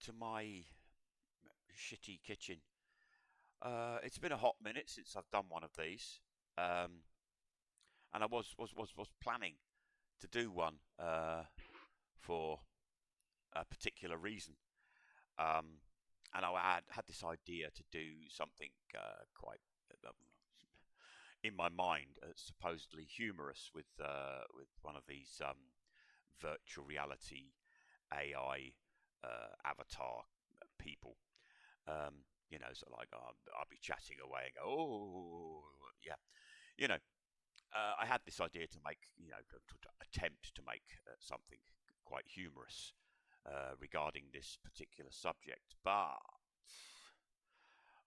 to my shitty kitchen. It's been a hot minute since I've done one of these, um, and I was planning to do one for a particular reason, um, and I had this idea to do something quite uh, in my mind, supposedly humorous with one of these virtual reality AI avatar people. So like I'll be chatting away and go, oh, yeah, you know. I had this idea to make, to attempt to make something quite humorous regarding this particular subject, but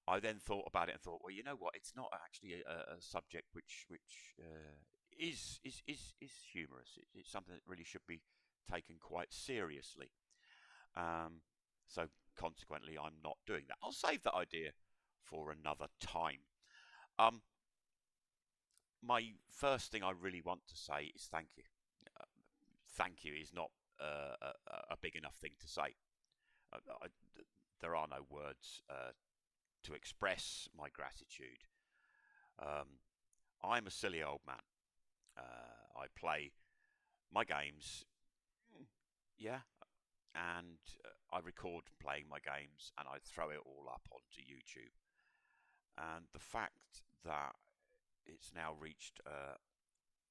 I then thought about it and thought, well, you know what? It's not actually a subject which is humorous. It's something that really should be taken quite seriously. So consequently, I'm not doing that. I'll save that idea for another time. Um, my first thing I really want to say is thank you. Uh, Thank you is not a big enough thing to say. Uh, I, there are no words to express my gratitude. Um, I'm a silly old man. I play my games, yeah, and I record playing my games and I throw it all up onto YouTube. And the fact that it's now reached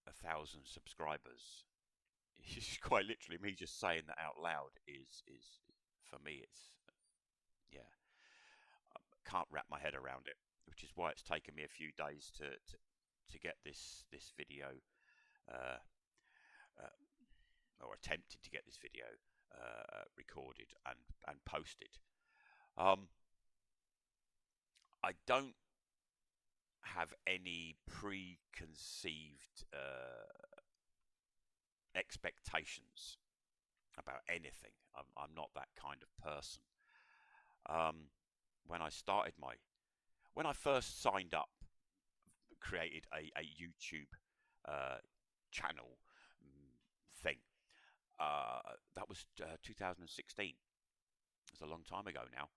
1,000 subscribers is quite literally me just saying that out loud is for me it's yeah, I can't wrap my head around it, which is why it's taken me a few days to get this video uh, uh, or attempted to get this video recorded and posted. Um, I don't have any preconceived expectations about anything. I'm not that kind of person. Um, when I started when I first signed up, created a YouTube uh, channel thing. That was 2016. It's a long time ago now,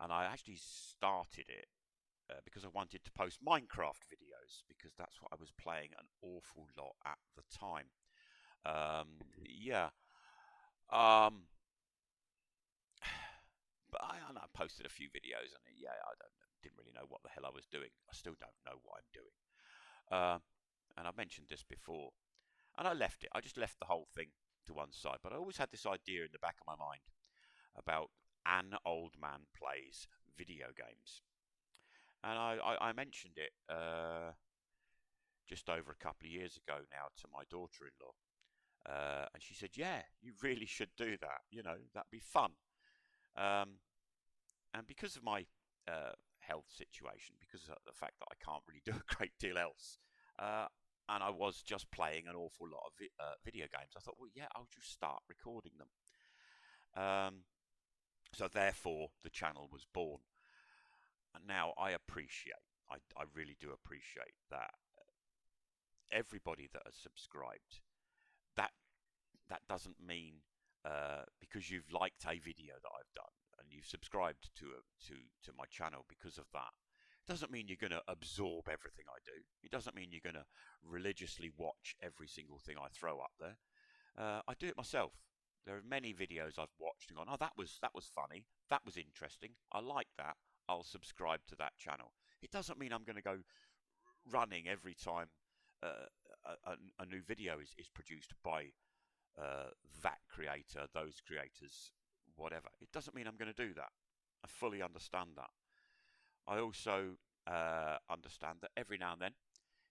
and I actually started it because I wanted to post Minecraft videos because that's what I was playing an awful lot at the time. Yeah. Um, but I posted a few videos, and yeah, didn't really know what the hell I was doing. I still don't know what I'm doing. Uh, and I mentioned this before, and I left it. I just left the whole thing to one side. But I always had this idea in the back of my mind about an old man plays video games, and I mentioned it just over a couple of years ago now to my daughter-in-law, and she said, "Yeah, you really should do that. That'd be fun." Um, and because of my health situation, because of the fact that I can't really do a great deal else, uh, and I was just playing an awful lot of video games, I thought, well, yeah, I'll just start recording them. So therefore, the channel was born. And now I really do appreciate that everybody that has subscribed, that that doesn't mean because you've liked a video that I've done and you've subscribed to my channel because of that. It doesn't mean you're going to absorb everything I do. It doesn't mean you're going to religiously watch every single thing I throw up there. I do it myself. There are many videos I've watched and gone, oh, that was funny, that was interesting, I like that. I'll subscribe to that channel. It doesn't mean I'm going to go running every time a new video is produced by that creator, those creators, whatever. It doesn't mean I'm going to do that. I fully understand that. I also understand that every now and then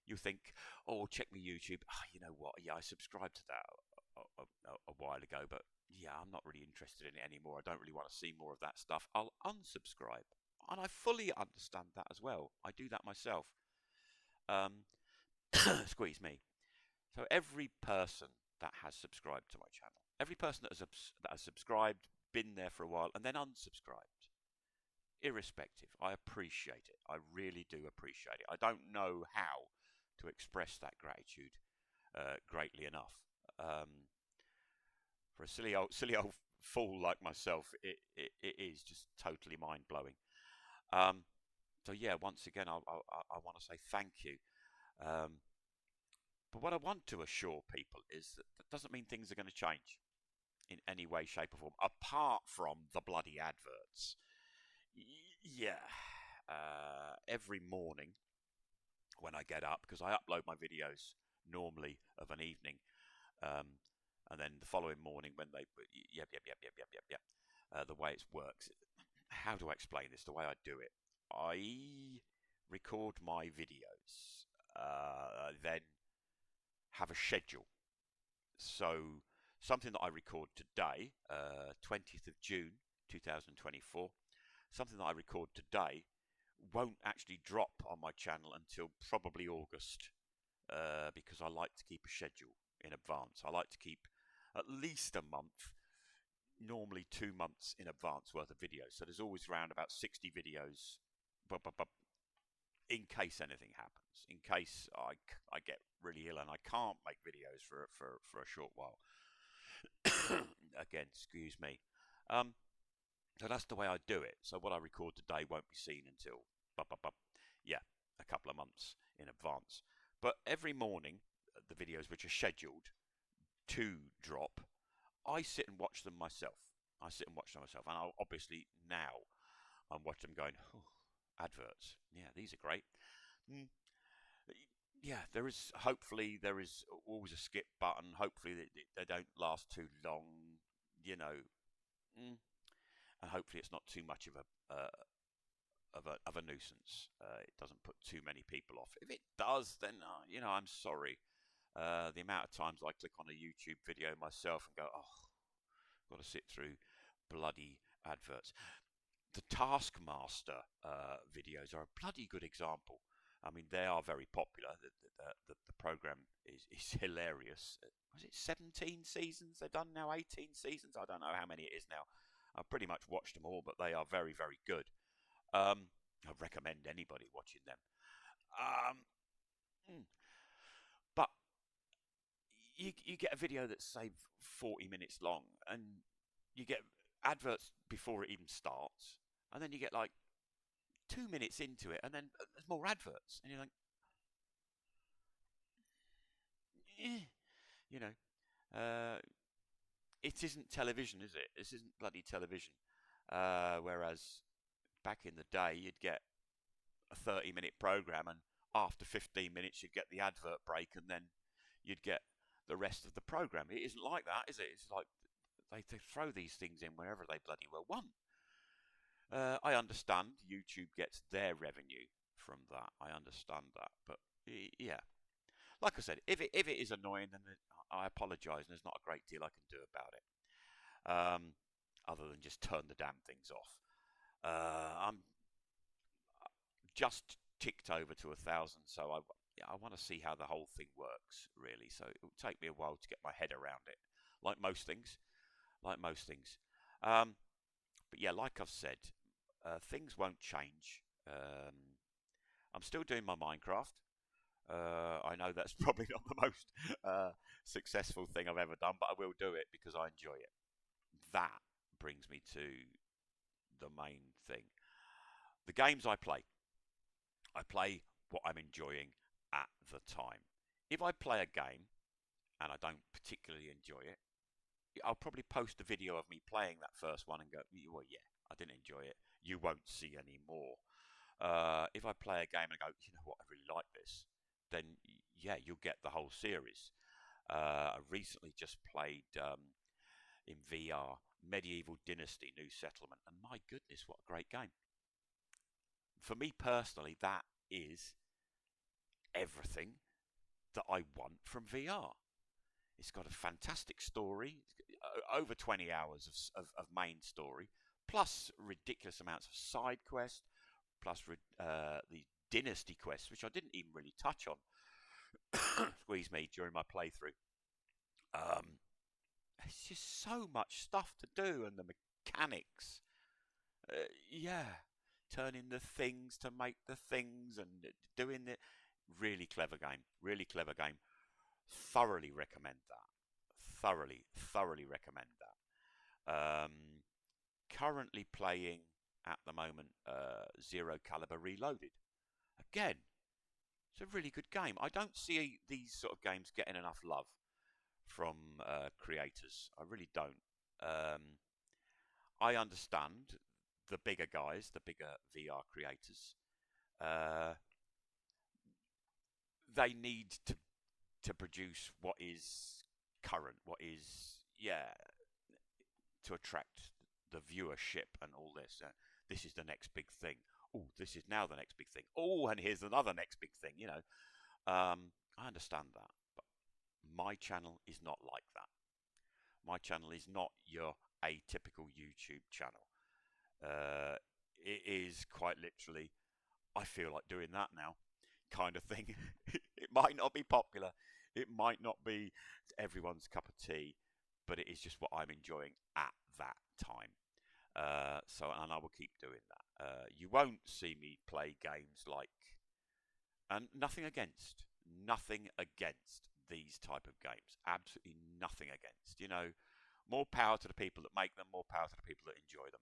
you think, oh, check me YouTube. You know what? Yeah, I subscribed to that a while ago, but yeah, I'm not really interested in it anymore. I don't really want to see more of that stuff. I'll unsubscribe. And I fully understand that as well. I do that myself. Um, squeeze me. So every person that has subscribed to my channel, every person that has subscribed, been there for a while, and then unsubscribed, irrespective, I appreciate it. I really do appreciate it. I don't know how to express that gratitude greatly enough. For a silly old fool like myself, it is just totally mind blowing. Um, so yeah, once again, I want to say thank you. Um, but what I want to assure people is that that doesn't mean things are going to change in any way, shape, or form, apart from the bloody adverts. Yeah. Every morning when I get up, because I upload my videos normally of an evening, um, and then the following morning when they, yep. The way it works. How do I explain this? The way I do it, I record my videos, then have a schedule. So something that I record today, 20th of June 2024, something that I record today won't actually drop on my channel until probably August, because I like to keep a schedule in advance. I like to keep at least a month, normally 2 months in advance worth of videos. So there's always around about 60 videos, but in case anything happens, in case I get really ill and I can't make videos for a short while. Again, excuse me. Um, so that's the way I do it. So what I record today won't be seen until, yeah, a couple of months in advance. But every morning, the videos which are scheduled to drop, I sit and watch them myself. I sit and watch them myself, and I'll, obviously now I'm watching them going, oh, adverts. Yeah, these are great. Mm, yeah, hopefully there is always a skip button. Hopefully they don't last too long, you know, and hopefully it's not too much of a nuisance. It doesn't put too many people off. If it does, then I'm sorry. The amount of times I click on a YouTube video myself and go, oh, got to sit through bloody adverts. The Taskmaster videos are a bloody good example. I mean, they are very popular. The program is hilarious. Was it 17 seasons they've done now? 18 seasons? I don't know how many it is now. I've pretty much watched them all, but they are very, very good. I recommend anybody watching them. But you get a video that's, say, 40 minutes long, and you get adverts before it even starts, and then you get like 2 minutes into it, and then there's more adverts, and you're like, eh. you know, it isn't television, is it? This isn't bloody television. Whereas back in the day, you'd get a 30-minute program, and after 15 minutes, you'd get the advert break, and then you'd get the rest of the program. It isn't like that, is it? It's like they throw these things in wherever they bloody well want. I understand YouTube gets their revenue from that. I understand that, but yeah, like I said, if it is annoying, then I apologise, and there's not a great deal I can do about it, other than just turn the damn things off. I'm just ticked over to 1,000, so I want to see how the whole thing works, really. So it will take me a while to get my head around it, like most things. But yeah, like I've said, things won't change. I'm still doing my Minecraft. I know that's probably not the most successful thing I've ever done, but I will do it because I enjoy it. That brings me to the main thing. The games I play what I'm enjoying at the time. If I play a game and I don't particularly enjoy it, I'll probably post a video of me playing that first one and go, well, yeah, I didn't enjoy it. You won't see any more. If I play a game and go, you know what, I really like this, then yeah, you'll get the whole series. I recently just played in VR Medieval Dynasty New Settlement, and my goodness, what a great game. For me personally, that is everything that I want from VR. It's got a fantastic story, over 20 hours of main story, plus ridiculous amounts of side quests, plus the dynasty quests, which I didn't even really touch on, squeeze me, during my playthrough. It's just so much stuff to do, and the mechanics. Yeah, turning the things to make the things, and doing it. Really clever game. Really clever game. Thoroughly recommend that. Thoroughly recommend that. Um, Currently playing at the moment Zero Caliber Reloaded. Again, it's a really good game. I don't see these sort of games getting enough love from creators. I really don't. Um, I understand the bigger guys, the bigger VR creators. Uh, they need to produce what is current, what is to attract the viewership and all this. This is the next big thing. Oh, this is now the next big thing. Oh, and here's another next big thing. I understand that, but my channel is not like that. My channel is not your atypical YouTube channel. It is quite literally, I feel like doing that now, kind of thing. It might not be popular, it might not be everyone's cup of tea, but it is just what I'm enjoying at that time. And I will keep doing that. You won't see me play games like, and nothing against these type of games. Absolutely nothing against. More power to the people that make them. More power to the people that enjoy them.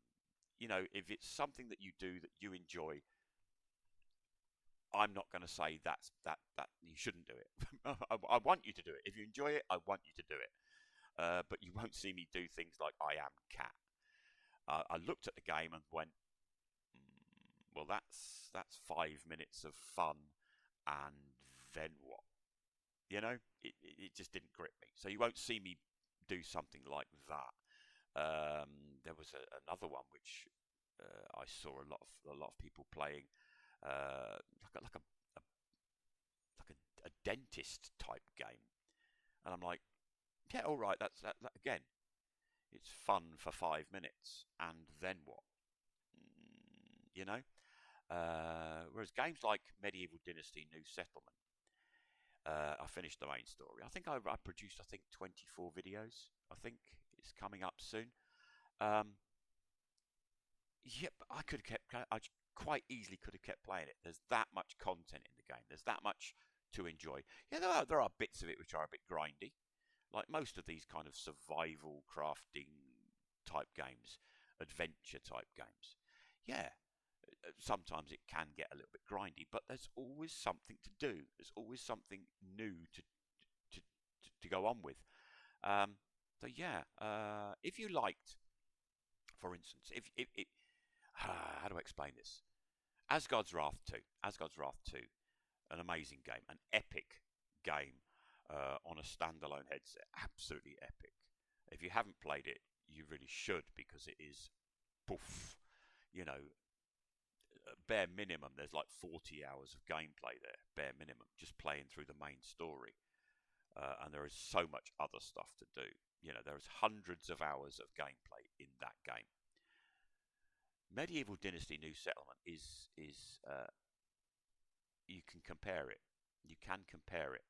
If it's something that you do that you enjoy, I'm not going to say that you shouldn't do it. I want you to do it. If you enjoy it, I want you to do it. But you won't see me do things like I am cat. I looked at the game and went, well, that's 5 minutes of fun, and then what? It just didn't grip me. So you won't see me do something like that. There was another one which I saw a lot of people playing, like a dentist type game, and I'm like, yeah, all right, that again. It's fun for 5 minutes, and then what? You know. Whereas games like Medieval Dynasty New Settlement, I finished the main story. I think I produced 24 videos. I think it's coming up soon. Um, Yep, I could have kept. I quite easily could have kept playing it. There's that much content in the game. There's that much to enjoy. Yeah, there are bits of it which are a bit grindy, like most of these kind of survival crafting type games, adventure type games. Yeah, sometimes it can get a little bit grindy, but there's always something to do. There's always something new to go on with. Um, so yeah, if you liked, for instance, if how do I explain this? Asgard's Wrath 2. Asgard's Wrath 2. An amazing game. An epic game on a standalone headset. Absolutely epic. If you haven't played it, you really should, because it is poof. Bare minimum, there's like 40 hours of gameplay there. Bare minimum. Just playing through the main story. And there is so much other stuff to do. There's hundreds of hours of gameplay in that game. Medieval Dynasty New Settlement is you can compare it. You can compare it.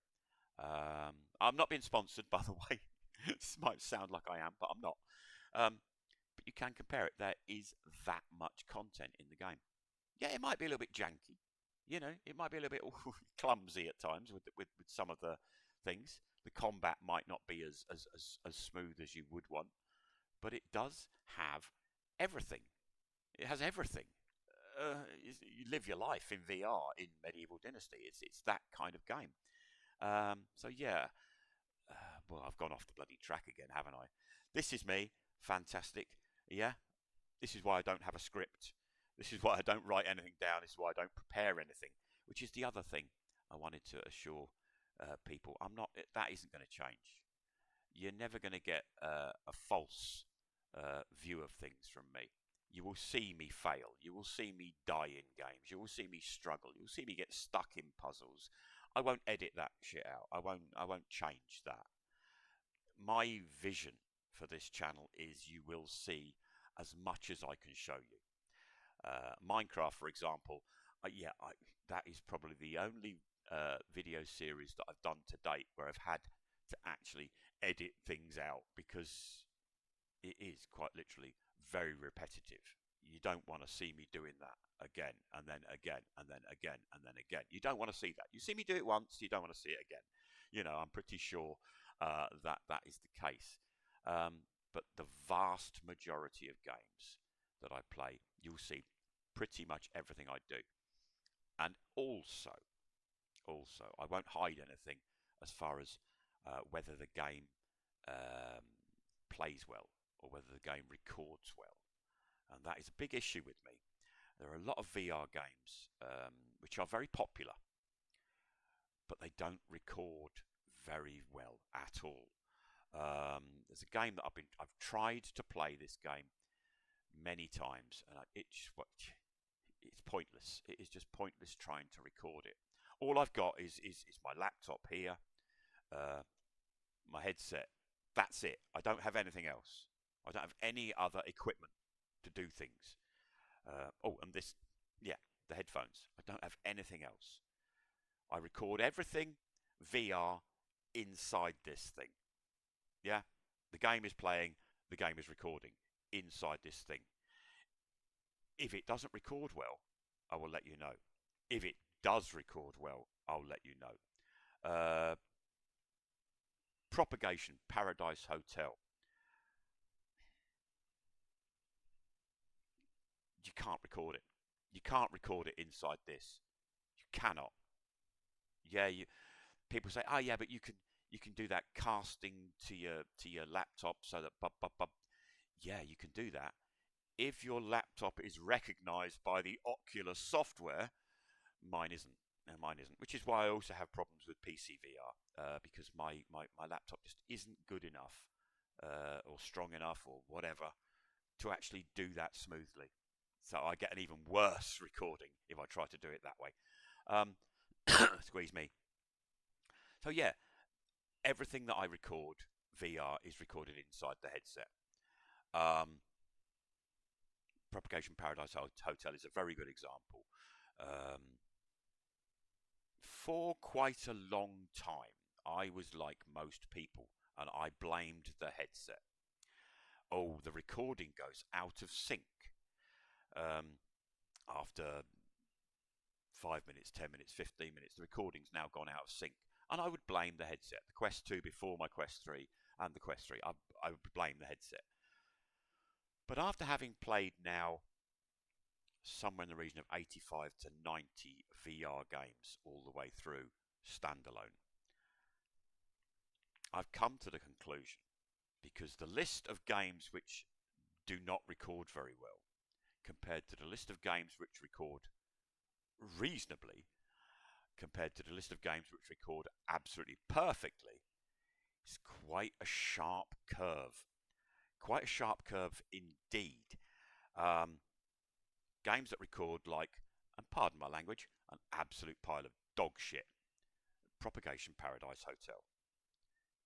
I'm not being sponsored, by the way. This might sound like I am, but I'm not. But you can compare it. There is that much content in the game. Yeah, it might be a little bit janky. It might be a little bit clumsy at times with some of the things. The combat might not be as smooth as you would want, but it does have everything. It has everything. You live your life in VR in Medieval Dynasty. It's that kind of game. So yeah, well, I've gone off the bloody track again, haven't I? This is me. Fantastic. Yeah. This is why I don't have a script. This is why I don't write anything down. This is why I don't prepare anything. Which is the other thing I wanted to assure people. That isn't going to change. You're never going to get a false view of things from me. You will see me fail. You will see me die in games. You will see me struggle. You will see me get stuck in puzzles. I won't edit that shit out. I won't change that. My vision for this channel is you will see as much as I can show you. Minecraft, for example, that is probably the only video series that I've done to date where I've had to actually edit things out, because it is quite literally very repetitive. You don't want to see me doing that again and then again and then again and then again. You don't want to see that. You see me do it once, you don't want to see it again. I'm pretty sure that is the case. but the vast majority of games that I play, you'll see pretty much everything I do. And also, I won't hide anything as far as whether the game um, plays well or whether the game records well. And that is a big issue with me. There are a lot of VR games which are very popular, but they don't record very well at all. There's a game that I've tried to play this game many times, and it's pointless. It is just pointless trying to record it. All I've got is my laptop here, uh, my headset. That's it. I don't have anything else. I don't have any other equipment to do things. And this, yeah, the headphones. I don't have anything else. I record everything VR inside this thing. Yeah, the game is playing, the game is recording inside this thing. If it doesn't record well, I will let you know. If it does record well, I'll let you know. Propagation Paradise Hotel. You can't record it. You can't record it inside this. You cannot. Yeah, people say, oh yeah, but you can do that casting to your laptop so that yeah, you can do that if your laptop is recognized by the Oculus software. Mine isn't. No, mine isn't. Which is why I also have problems with PC VR because my laptop just isn't good enough or strong enough or whatever to actually do that smoothly. So I get an even worse recording if I try to do it that way. Squeeze me. So yeah, everything that I record VR is recorded inside the headset. Propagation Paradise Hotel is a very good example. For quite a long time, I was like most people, and I blamed the headset. Oh, the recording goes out of sync after 5 minutes, 10 minutes, 15 minutes. The recording's now gone out of sync. And I would blame the headset. The Quest 2 before my Quest 3 and the Quest 3, I would blame the headset. But after having played now somewhere in the region of 85 to 90 VR games all the way through standalone, I've come to the conclusion, because the list of games which do not record very well compared to the list of games which record reasonably compared to the list of games which record absolutely perfectly, is quite a sharp curve. Quite a sharp curve indeed. Games that record like, and pardon my language, an absolute pile of dog shit. Propagation Paradise Hotel,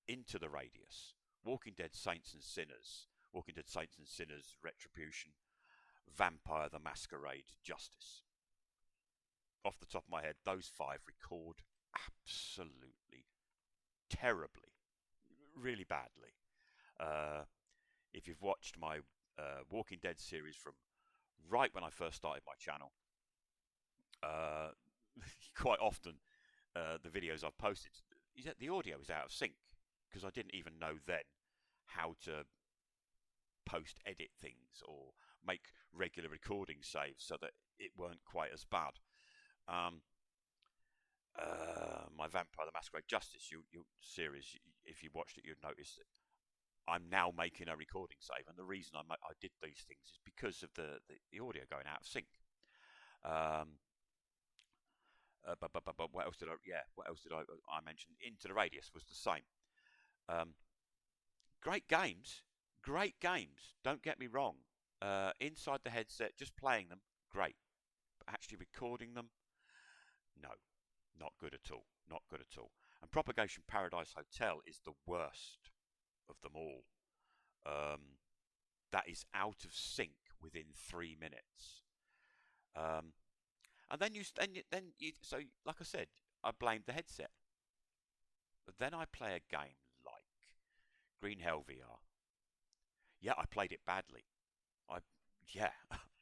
Into the Radius, Walking Dead Saints and Sinners, Walking Dead Saints and Sinners Retribution, Vampire the Masquerade Justice. Off the top of my head, those 5 record absolutely terribly, really badly. If you've watched my Walking Dead series from right when I first started my channel, quite often the videos I've posted, the audio is out of sync because I didn't even know then how to post edit things or make regular recording saves so that it weren't quite as bad. My Vampire the Masquerade Justice series, if you watched it, you'd notice that I'm now making a recording save, and the reason I did these things is because of the audio going out of sync. But what else did I mention? Into the Radius was the same. Great games. Don't get me wrong. Inside the headset, just playing them, great. But actually recording them, no, not good at all. Not good at all. And Propagation Paradise Hotel is the worst of them all. That is out of sync within 3 minutes. And then so like I said, I blamed the headset. But then I play a game like Green Hell VR. Yeah, I played it badly.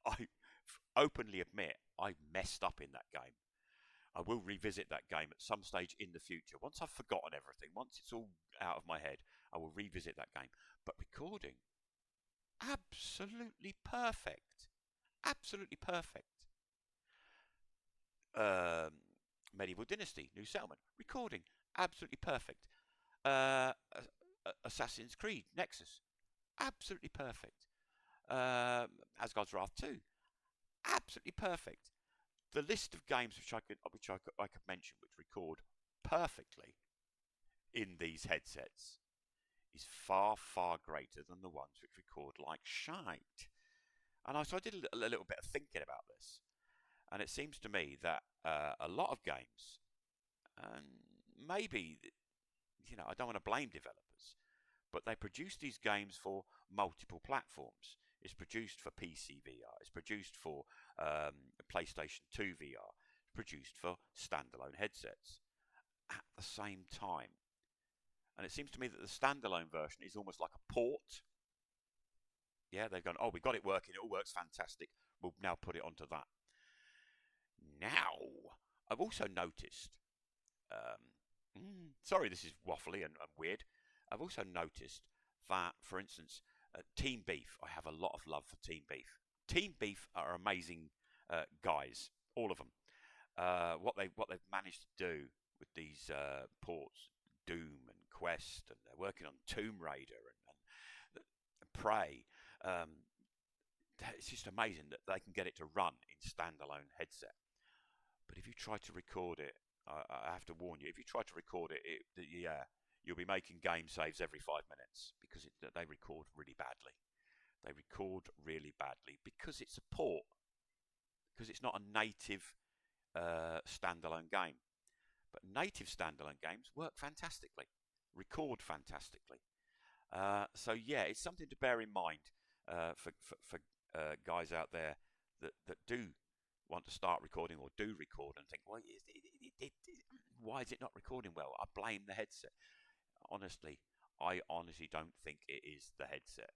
I openly admit I messed up in that game. I will revisit that game at some stage in the future. Once I've forgotten everything, once it's all out of my head, I will revisit that game. But recording, absolutely perfect. Absolutely perfect. Um, Medieval Dynasty, New Settlement, recording, absolutely perfect. Assassin's Creed, Nexus, absolutely perfect. Asgard's Wrath 2, absolutely perfect. The list of games which I could mention which record perfectly in these headsets is far, far greater than the ones which record like shite. So I did a little bit of thinking about this, and it seems to me that a lot of games, and maybe, I don't want to blame developers, but they produce these games for multiple platforms. It's produced for PC VR, it's produced for PlayStation 2 VR, it's produced for standalone headsets at the same time. And it seems to me that the standalone version is almost like a port. Yeah, they've gone, oh, we got it working, it all works fantastic, we'll now put it onto that. Now, I've also noticed, sorry, this is waffly and weird. I've also noticed that, for instance, Team Beef, I have a lot of love for Team Beef. Team Beef are amazing guys, all of them. What they've managed to do with these ports, Doom and Quest, and they're working on Tomb Raider and Prey. It's just amazing that they can get it to run in standalone headset. But if you try to record it, I have to warn you, if you try to record it, you'll be making game saves every 5 minutes because they record really badly. They record really badly because it's a port, because it's not a native standalone game. But native standalone games work fantastically, record fantastically. So yeah, it's something to bear in mind for guys out there that do want to start recording or do record and think, well, why is it not recording well? I blame the headset. I honestly don't think it is the headset.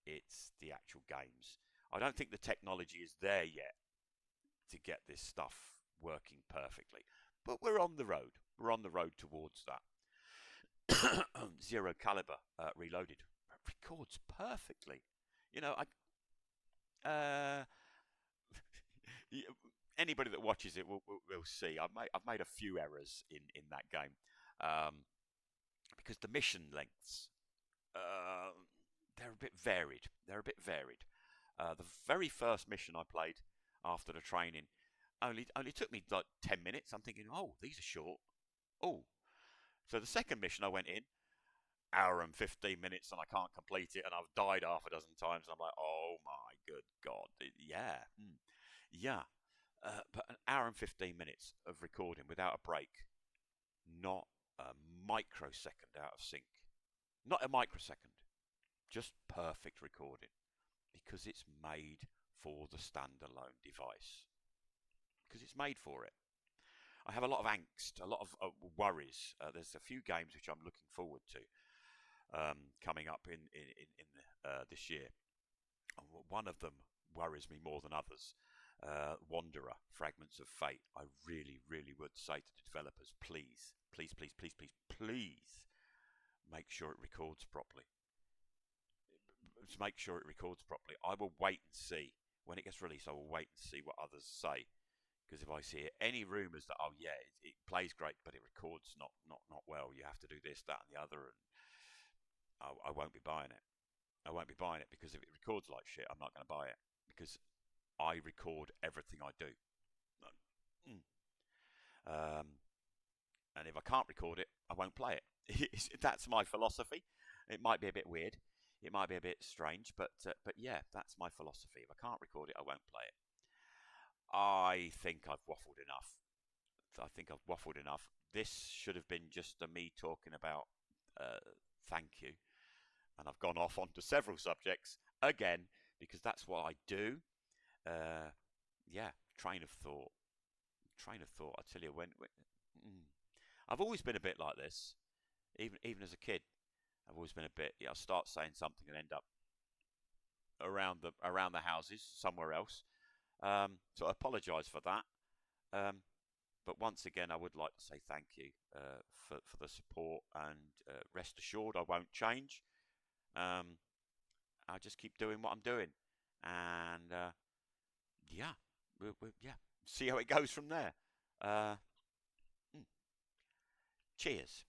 It's the actual games. I don't think the technology is there yet to get this stuff working perfectly. But we're on the road. We're on the road towards that. Zero Caliber Reloaded records perfectly. Uh, anybody that watches it will see. I've made a few errors in that game because the mission lengths they're a bit varied. The very first mission I played after the training only took me like 10 minutes. I'm thinking, oh, these are short. Oh, so the second mission I went in, hour and 15 minutes, and I can't complete it, and I've died half a dozen times. And I'm like, oh my good God, yeah. But an hour and 15 minutes of recording without a break, not a microsecond out of sync, not a microsecond, just perfect recording because it's made for the standalone device. Because it's made for it. I have a lot of angst, a lot of worries. There's a few games which I'm looking forward to coming up in this year. One of them worries me more than others. Wanderer, Fragments of Fate. I really, really would say to the developers, please, please, please, please, please, please, make sure it records properly. Make sure it records properly. I will wait and see. When it gets released, I will wait and see what others say. Because if I see any rumours that, oh yeah, it plays great, but it records not well, you have to do this, that, and the other, and I won't be buying it. I won't be buying it because if it records like shit, I'm not going to buy it because I record everything I do. And if I can't record it, I won't play it. That's my philosophy. It might be a bit weird. It might be a bit strange, but yeah, that's my philosophy. If I can't record it, I won't play it. I think I've waffled enough. This should have been just me talking about thank you. And I've gone off onto several subjects again because that's what I do. Yeah, train of thought. I tell you, I've always been a bit like this, even as a kid. I've always been a bit. Yeah, I'll start saying something and end up around the houses somewhere else. So I apologise for that. But once again, I would like to say thank you for the support, and rest assured I won't change. I'll just keep doing what I'm doing, and yeah, yeah, see how it goes from there. Uh, mm, cheers.